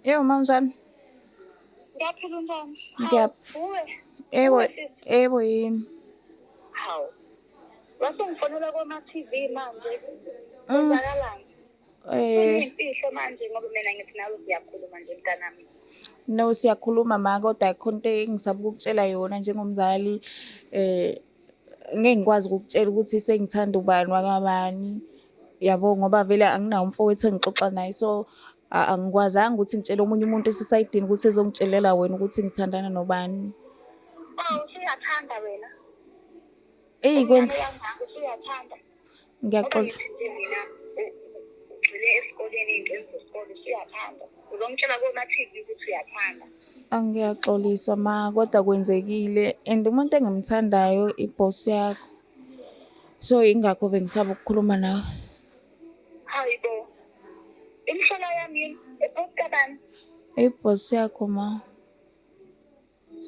Yebo, manjani? Ngiyaphila unjani? Hawu, Ngiyap uwe, Yebo, uwe sisi. yebo yini? Hawu, wasungifonela koma-TV manje. Mm, Kwenzakalani? eh, Kuniyimfihlo manje ngoba mina ngithi nawe siyakhuluma nje mntanami. no siyakhuluma ma kodwa khona into engisaba ukukutshela yona njengomzali. Eh, ngeke ngikwazi ukukutshela ukuthi sengithanda ubani wakabani. Yabo ngoba vele anginawo umfowethu engixoxa naye so angikwazanga ukuthi ngitshele omunye umuntu esesayidini ukuthi ezongitshelela wena ukuthi ngithandana nobani. Oh, usuyathanda wena? Eyi Umncane kwenza kangaka usuyathanda? Ngoba ngiyaxola. ngithi nje mina ugxile esikoleni iy'ngxenye zesikole usuyathanda. Uzongitshela koma-TV ukuthi uyathanda. Angiyaxolisa ma kodwa kwenzekile and umuntu engimthandayo ibhosi yakho. So yingakho bengisaba ukukhuluma nawe. Hayi bo, imhlola yami yini? Ebhosi kabani? Ibhosi yakho ma.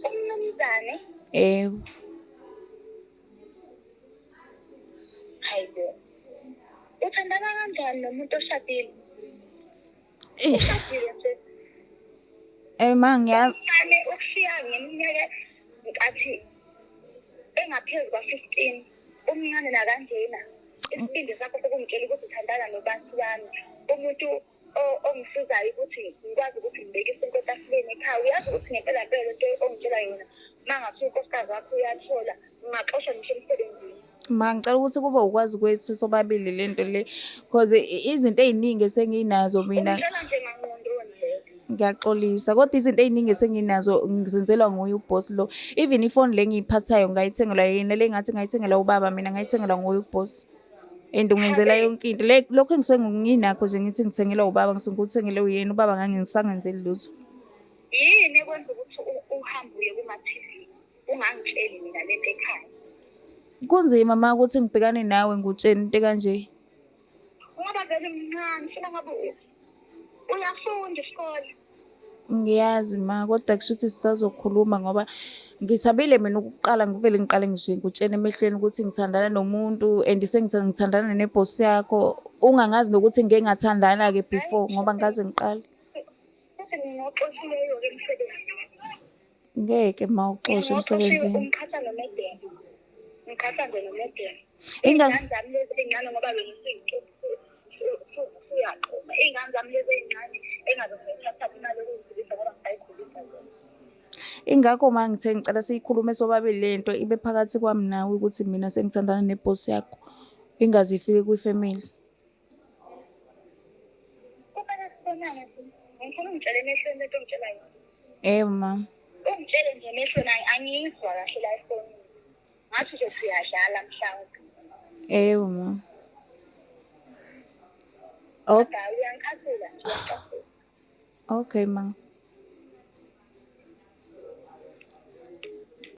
Umnumzane? Yebo. Hayi bo. Uthandana kanjani nomuntu oshadile? Eh, Ushadile nje. ma ngiyazi. Umncane ukushiya ngeminyaka nkathi engaphezu kwa-15. Umncane nakanjena. Isibindi sakho sokumtshela ukuthi uthandana nobantu bami. Umuntu ongisizayo ukuthi ngikwazi ukuthi ngibekise inkoko etafuleni ekhaya. Uyazi ukuthi ngempela mpela into ongitshela yona. Uma ngathiwa unkosikazi wakho uyathola, ngingaxoshwa ngisho emsebenzini. Ma ngicela ukuthi kube ukwazi kwethu sobabili le nto le cause izinto ey'ningi esenginazo mina. Ungitshela nje mangqondweni vele. Ngiyaxolisa kodwa izinto ey'ningi esenginazo ngizenzelwa nguye ubhosi lo. Even ifoni le engiyiphathayo ngayithengelwa yena le ngathi ngayithengelwa ubaba mina ngayithengelwa nguye ubhosi. And ungenzela yonke into lokhu engisuke nginakho nje ngithi ngithengelwa ubaba ngisuke ngikuthengele uyena ubaba ngangingisangenzeli lutho. Yini ekwenza ukuthi uhambe uye kuma-TV ungangitsheli mina lento ekhaya? Kunzima ma ukuthi ngibhekane nawe ngutsheni into kanje. Ngoba vele mncane funa ngabe uyafunda isikole. Ngiyazi ma kodwa kusho ukuthi sisazokhuluma ngoba ngisabile mina ukuqala ngivele ngiqale nje ngikutshene emehlweni ukuthi ngithandana nomuntu and ngithandana nebhosi yakho. Ungangazi nokuthi ngeke ngathandana-ke before ngoba ngikaze ngiqale. Futhi ngingoxoshiweyo-ke emsebenzini. Ngeke ma uxoshe Ngingoxoshiwe emsebenzini. umkhatha nomedeni. Ngikhatha nje nomedeni. Inga Iy'ngane zami lezi ey'ncane ngoba wena usuyaqoma. Iy'ngane zami lezi ey'ncane engazozithatha imali yokuzikhulisa ngoba ngisayikhulisa zona. Ingakho ma ngithe ngicela siyikhulume sobabili le nto ibe phakathi kwami nawe ukuthi mina sengithandana nebhosi yakho. Ingaze ifike kwifamily. Kumele sibonane thina. Ngifuna ungitshele emehlweni lento ongitshela yona. Ma. Ungitshele nje emehlweni angiyizwa kahle la efonini. Ngathi nje siyadlala mhlawumbe. Ma. Kodwa uyangikhathula nje uyangikhathula. Okay ma.